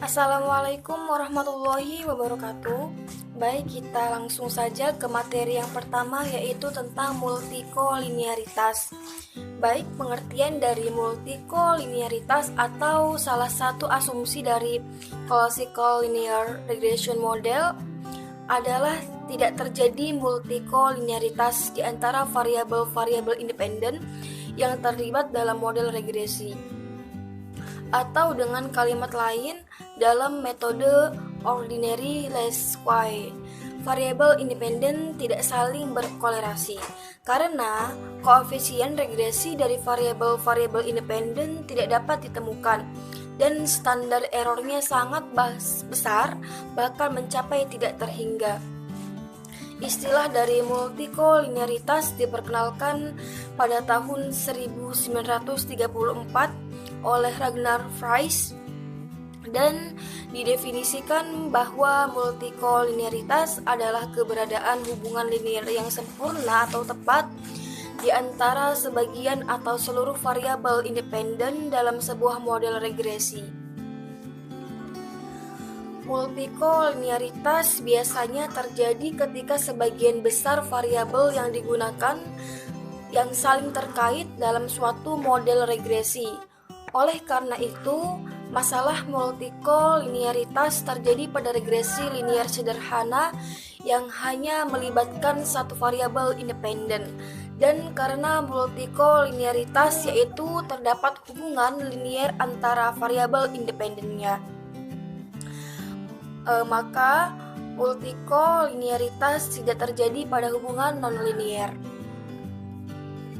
Assalamualaikum warahmatullahi wabarakatuh. Baik, kita langsung saja ke materi yang pertama, yaitu tentang multikolinearitas. Baik, pengertian dari multikolinearitas atau salah satu asumsi dari classical linear regression model adalah tidak terjadi multikolinearitas di antara variabel-variabel independen yang terlibat dalam model regresi. Atau dengan kalimat lain, dalam metode ordinary least square, variabel independen tidak saling berkolerasi karena koefisien regresi dari variabel-variabel independen tidak dapat ditemukan dan standar errornya sangat besar, bahkan mencapai tidak terhingga. Istilah dari multikolinearitas diperkenalkan pada tahun 1934 oleh Ragnar Friese dan didefinisikan bahwa multikolinearitas adalah keberadaan hubungan linear yang sempurna atau tepat di antara sebagian atau seluruh variabel independen dalam sebuah model regresi. Multikolinearitas biasanya terjadi ketika sebagian besar variabel yang digunakan yang saling terkait dalam suatu model regresi. Oleh karena itu, masalah multikolinearitas terjadi pada regresi linier sederhana yang hanya melibatkan satu variabel independen. Dan karena multikolinearitas yaitu terdapat hubungan linier antara variabel independennya, maka multikolinearitas tidak terjadi pada hubungan nonlinier.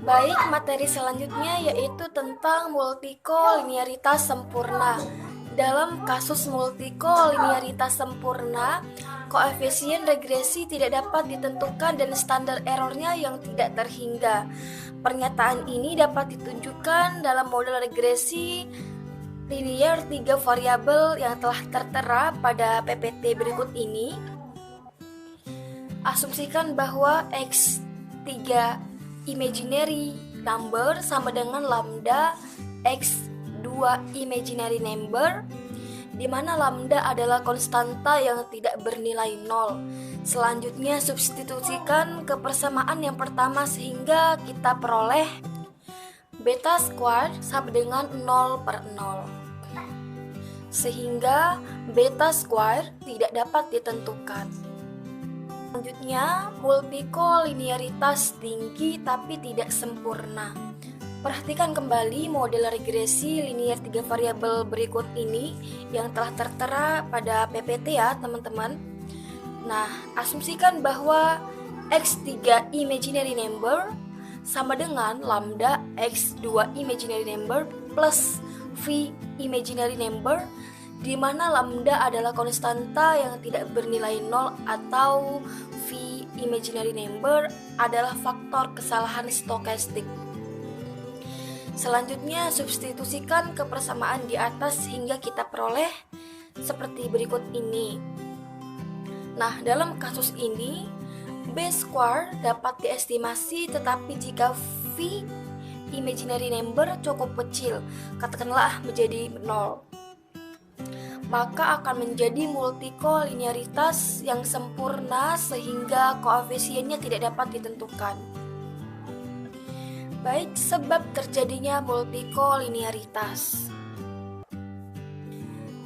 Baik, materi selanjutnya yaitu tentang multikolinearitas sempurna. Dalam kasus multikolinearitas sempurna, koefisien regresi tidak dapat ditentukan dan standar errornya yang tidak terhingga. Pernyataan ini dapat ditunjukkan dalam model regresi linear 3 variabel yang telah tertera pada PPT berikut ini. Asumsikan bahwa X3 imaginary number sama dengan lambda X2 imaginary number, di mana lambda adalah konstanta yang tidak bernilai 0. Selanjutnya substitusikan kepersamaan yang pertama sehingga kita peroleh beta square sama dengan 0/0. Sehingga beta square tidak dapat ditentukan. Selanjutnya, multikolinearitas tinggi tapi tidak sempurna. Perhatikan kembali model regresi linear 3 variabel berikut ini yang telah tertera pada PPT ya teman-teman. Nah, asumsikan bahwa X3 imaginary number sama dengan lambda X2 imaginary number plus V imaginary number, di mana lambda adalah konstanta yang tidak bernilai 0 atau V imaginary number adalah faktor kesalahan stokastik. Selanjutnya substitusikan kepersamaan di atas hingga kita peroleh seperti berikut ini. Nah, dalam kasus ini B square dapat diestimasi, tetapi jika V imaginary number cukup kecil, katakanlah menjadi 0, maka akan menjadi multikolinearitas yang sempurna sehingga koefisiennya tidak dapat ditentukan. Baik, sebab terjadinya multikolinearitas.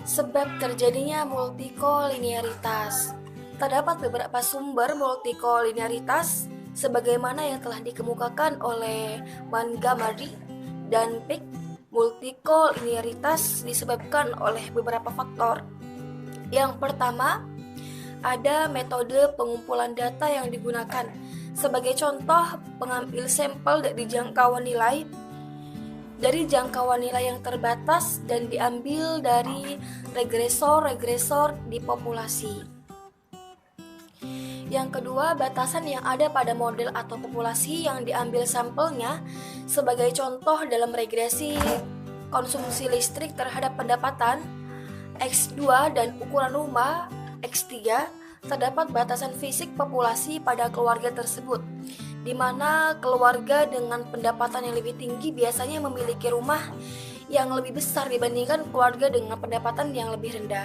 Sebab terjadinya multikolinearitas. Terdapat beberapa sumber multikolinearitas sebagaimana yang telah dikemukakan oleh Montgomery dan Peck. Multikolinearitas disebabkan oleh beberapa faktor. Yang pertama, ada metode pengumpulan data yang digunakan. Sebagai contoh, pengambil sampel dari jangkauan nilai yang terbatas dan diambil dari regresor-regresor di populasi. Yang kedua, batasan yang ada pada model atau populasi yang diambil sampelnya. Sebagai contoh dalam regresi konsumsi listrik terhadap pendapatan X2 dan ukuran rumah X3, terdapat batasan fisik populasi pada keluarga tersebut, di mana keluarga dengan pendapatan yang lebih tinggi biasanya memiliki rumah yang lebih besar dibandingkan keluarga dengan pendapatan yang lebih rendah.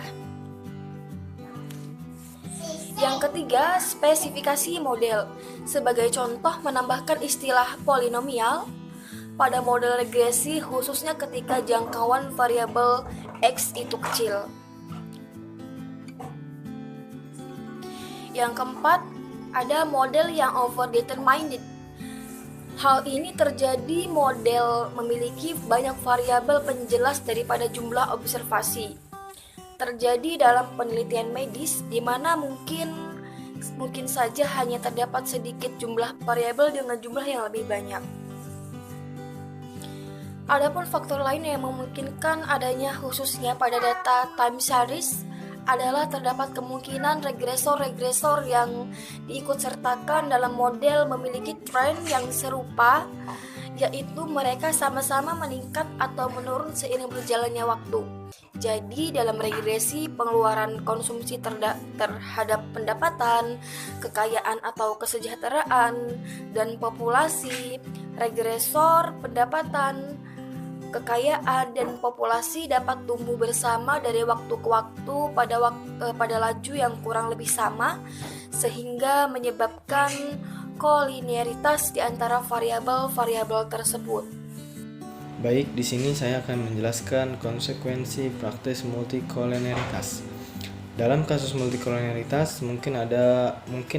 Yang ketiga, spesifikasi model. Sebagai contoh, menambahkan istilah polinomial pada model regresi khususnya ketika jangkauan variabel X itu kecil. Yang keempat, ada model yang overdetermined. Hal ini terjadi model memiliki banyak variabel penjelas daripada jumlah observasi. Terjadi dalam penelitian medis di mana mungkin saja hanya terdapat sedikit jumlah variabel dengan jumlah yang lebih banyak. Adapun faktor lain yang memungkinkan adanya khususnya pada data time series adalah terdapat kemungkinan regresor-regresor yang diikutsertakan dalam model memiliki tren yang serupa, yaitu mereka sama-sama meningkat atau menurun seiring berjalannya waktu. Jadi dalam regresi pengeluaran konsumsi terhadap pendapatan, kekayaan atau kesejahteraan, dan populasi, regresor pendapatan, kekayaan dan populasi dapat tumbuh bersama dari waktu ke waktu pada laju yang kurang lebih sama, sehingga menyebabkan kolinearitas di antara variabel-variabel tersebut. Baik, di sini saya akan menjelaskan konsekuensi praktis multikolinearitas. Dalam kasus multikolinearitas mungkin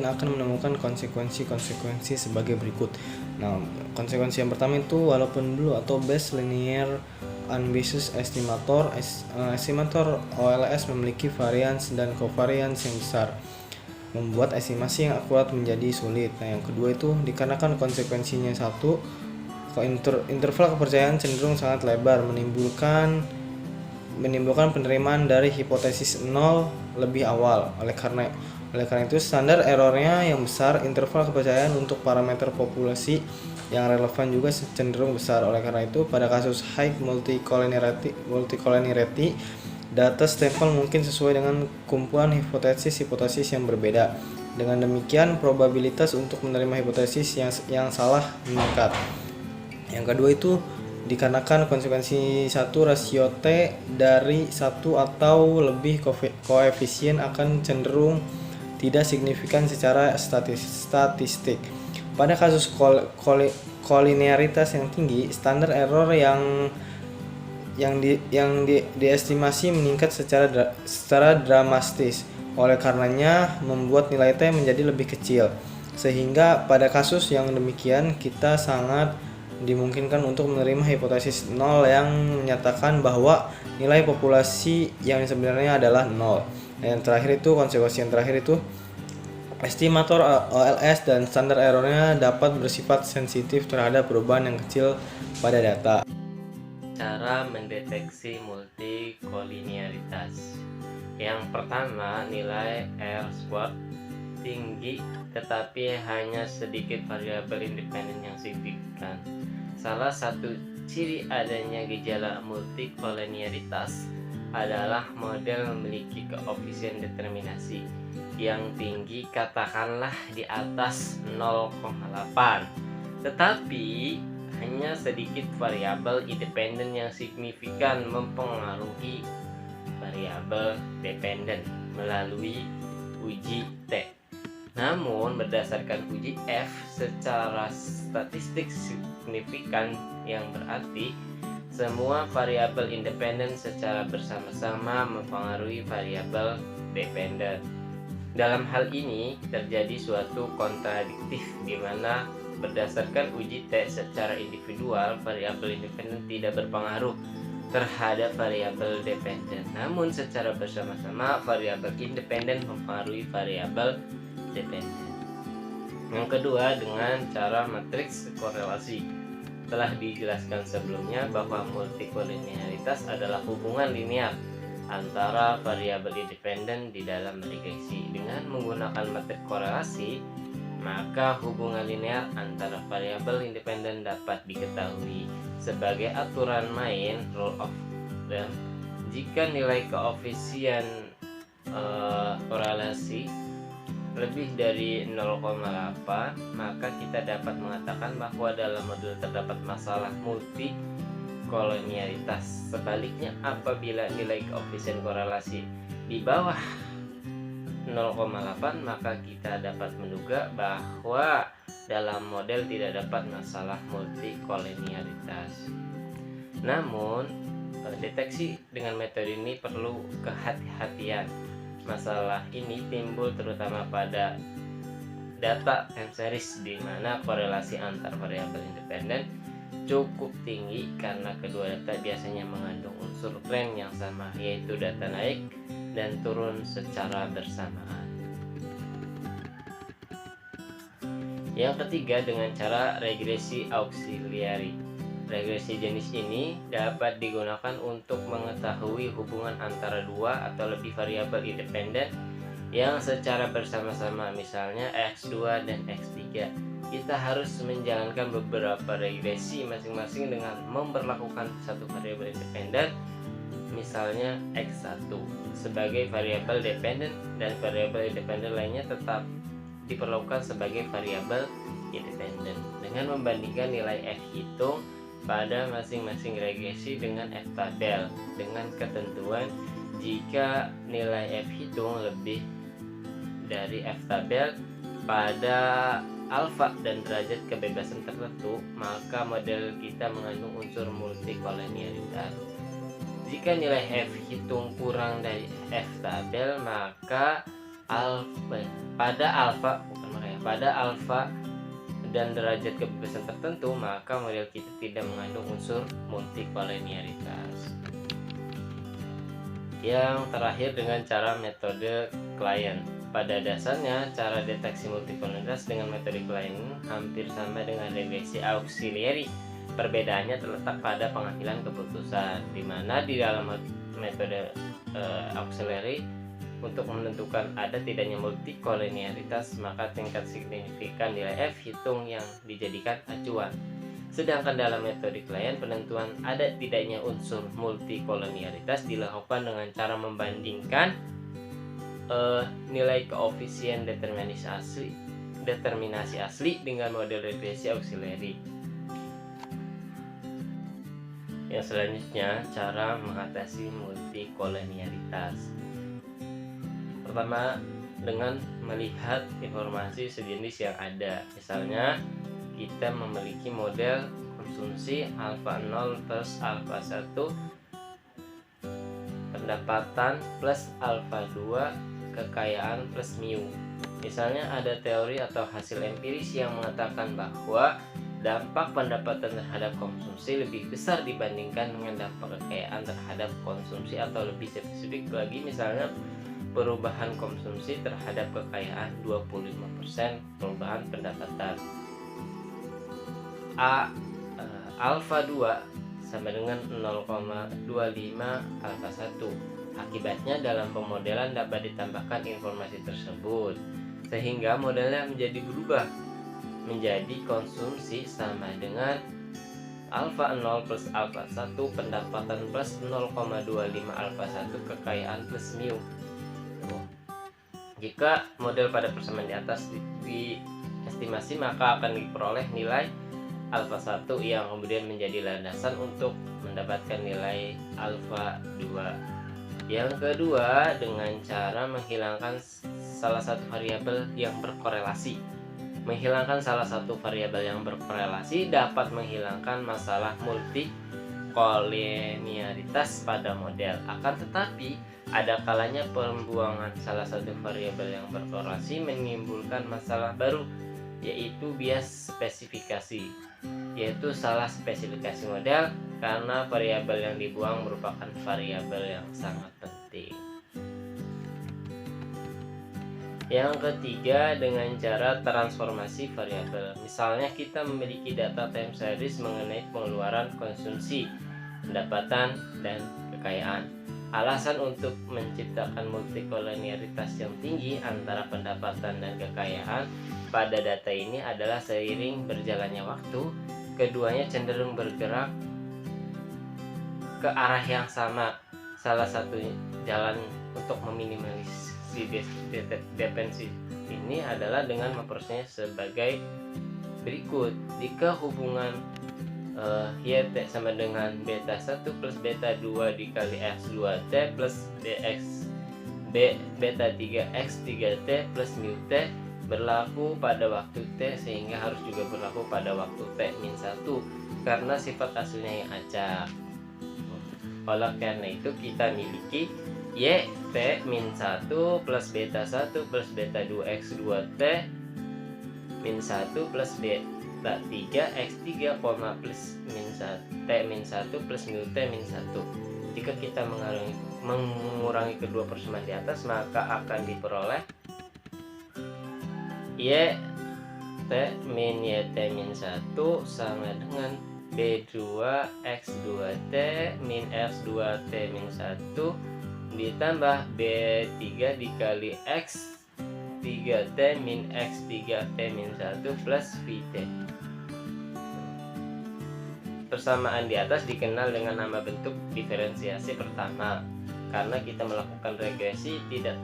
akan menemukan konsekuensi sebagai berikut. Nah, konsekuensi yang pertama itu walaupun blue atau best linear unbasis estimator OLS memiliki varians dan covariance yang besar, membuat estimasi yang akurat menjadi sulit. Nah, yang kedua itu dikarenakan konsekuensinya satu, interval kepercayaan cenderung sangat lebar, menimbulkan penerimaan dari hipotesis 0 lebih awal. Oleh karena itu standar errornya yang besar, interval kepercayaan untuk parameter populasi yang relevan juga cenderung besar. Oleh karena itu pada kasus high multicolinearity data stable mungkin sesuai dengan kumpulan hipotesis yang berbeda. Dengan demikian probabilitas untuk menerima hipotesis yang salah meningkat. Yang kedua itu dikarenakan konsekuensi satu rasio T dari 1 atau lebih koefisien akan cenderung tidak signifikan secara statistik. Pada kasus kolinearitas yang tinggi, standar error yang diestimasi meningkat secara dramatis. Oleh karenanya membuat nilai T menjadi lebih kecil. Sehingga pada kasus yang demikian kita sangat dimungkinkan untuk menerima hipotesis 0 yang menyatakan bahwa nilai populasi yang sebenarnya adalah 0. Dan konsekuensi yang terakhir itu estimator OLS dan standar errornya dapat bersifat sensitif terhadap perubahan yang kecil pada data. Cara mendeteksi multikolinearitas. Yang pertama, nilai R-squared tinggi tetapi hanya sedikit variabel independen yang signifikan. Salah satu ciri adanya gejala multikolinearitas adalah model memiliki koefisien determinasi yang tinggi, katakanlah di atas 0,8, tetapi hanya sedikit variabel independen yang signifikan mempengaruhi variabel dependen melalui uji T. Namun berdasarkan uji F secara statistik signifikan, yang berarti semua variabel independen secara bersama-sama mempengaruhi variabel dependen. Dalam hal ini terjadi suatu kontradiktif di mana berdasarkan uji T secara individual variabel independen tidak berpengaruh terhadap variabel dependen, namun secara bersama-sama variabel independen mempengaruhi variabel dependen. Yang kedua, dengan cara matriks korelasi. Telah dijelaskan sebelumnya bahwa multikolinearitas adalah hubungan linear antara variabel independen di dalam regresi. Dengan menggunakan matriks korelasi, maka hubungan linear antara variabel independen dapat diketahui. Sebagai aturan main rule of thumb, jika nilai koefisien korelasi lebih dari 0,8, maka kita dapat mengatakan bahwa dalam model terdapat masalah multikolinearitas. multikolonialitas. Sebaliknya, apabila nilai koefisien korelasi di bawah 0,8, maka kita dapat menduga bahwa dalam model tidak dapat masalah multikolonialitas. Namun, deteksi dengan metode ini perlu kehati-hatian. Masalah ini timbul terutama pada data time series di mana korelasi antar variabel independen cukup tinggi karena kedua data biasanya mengandung unsur tren yang sama, yaitu data naik dan turun secara bersamaan. Yang ketiga, dengan cara regresi auxiliary. Regresi jenis ini dapat digunakan untuk mengetahui hubungan antara dua atau lebih variabel independen yang secara bersama-sama, misalnya X2 dan X3. Kita harus menjalankan beberapa regresi masing-masing dengan memperlakukan satu variabel independen, misalnya X1 sebagai variabel dependen dan variabel independen lainnya tetap diperlakukan sebagai variabel independen dengan membandingkan nilai F hitung pada masing-masing regresi dengan F tabel dengan ketentuan jika nilai F hitung lebih dari F tabel pada alfa dan derajat kebebasan tertentu, maka model kita mengandung unsur multikolonialitas. Jika nilai F hitung kurang dari F tabel, maka pada alfa dan derajat kebebasan tertentu, maka model kita tidak mengandung unsur multikolonialitas. Yang terakhir, dengan cara metode klien. Pada dasarnya, cara deteksi multikolonialitas dengan metode klien hampir sama dengan regresi auxiliary. Perbedaannya terletak pada pengambilan keputusan, di mana di dalam metode auxiliary untuk menentukan ada tidaknya multikolonialitas, maka tingkat signifikan nilai F hitung yang dijadikan acuan. Sedangkan dalam metode klien, penentuan ada tidaknya unsur multikolonialitas dilakukan dengan cara membandingkan nilai koefisien determinasi asli dengan model regresi auxiliary. Yang selanjutnya, cara mengatasi multikolonialitas. Pertama, dengan melihat informasi sejenis yang ada. Misalnya, kita memiliki model konsumsi alfa 0 plus alfa 1, pendapatan plus alfa 2, kekayaan plus mu. Misalnya ada teori atau hasil empiris yang mengatakan bahwa dampak pendapatan terhadap konsumsi lebih besar dibandingkan dengan dampak kekayaan terhadap konsumsi, atau lebih spesifik lagi, misalnya perubahan konsumsi terhadap kekayaan 25% perubahan pendapatan. Alfa 2 sama dengan 0,25 alfa 1. Akibatnya dalam pemodelan dapat ditambahkan informasi tersebut sehingga modelnya menjadi berubah menjadi konsumsi sama dengan alfa 0 plus alfa 1, pendapatan plus 0,25 alfa 1, kekayaan plus mu. Jika model pada persamaan di atas diestimasi, maka akan diperoleh nilai alfa 1 yang kemudian menjadi landasan untuk mendapatkan nilai alfa 2. Yang kedua, dengan cara menghilangkan salah satu variabel yang berkorelasi. Menghilangkan salah satu variabel yang berkorelasi dapat menghilangkan masalah multikolonialitas pada model. Akan tetapi, ada kalanya pembuangan salah satu variabel yang berkorelasi menimbulkan masalah baru, yaitu bias spesifikasi, yaitu salah spesifikasi model karena variabel yang dibuang merupakan variabel yang sangat penting. Yang ketiga, dengan cara transformasi variabel. Misalnya kita memiliki data time series mengenai pengeluaran, konsumsi, pendapatan, dan kekayaan. Alasan untuk menciptakan multikolonialitas yang tinggi antara pendapatan dan kekayaan pada data ini adalah seiring berjalannya waktu, keduanya cenderung bergerak ke arah yang sama. Salah satu jalan untuk meminimalisi dependensi ini adalah dengan memprosesnya sebagai berikut. Jika hubungan YT sama dengan beta 1 plus beta 2 dikali X2T plus beta 3 X3T plus mu T berlaku pada waktu T, sehingga harus juga berlaku pada waktu T min 1 karena sifat aslinya yang acak. Oleh karena itu kita miliki YT min 1 plus beta 1 plus beta 2 X2T min 1 plus beta 3 X3, plus min 1 T min 1 plus mu T min 1. Jika kita mengurangi kedua persamaan di atas, maka akan diperoleh YT min YT min 1 sama dengan B2 X2T min X2T min 1 ditambah B3 dikali X3T min X3T min 1 plus VT. Persamaan di atas dikenal dengan nama bentuk diferensiasi pertama. Karena kita melakukan regresi, tidak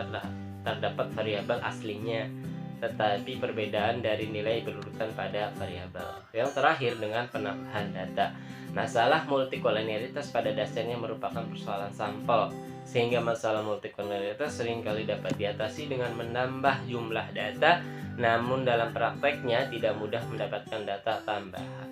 terdapat variabel aslinya, tetapi perbedaan dari nilai berurutan pada variabel. Yang terakhir dengan penambahan data. Masalah multikolenialitas pada dasarnya merupakan persoalan sampel, sehingga masalah multikolenialitas seringkali dapat diatasi dengan menambah jumlah data, namun dalam prakteknya tidak mudah mendapatkan data tambahan.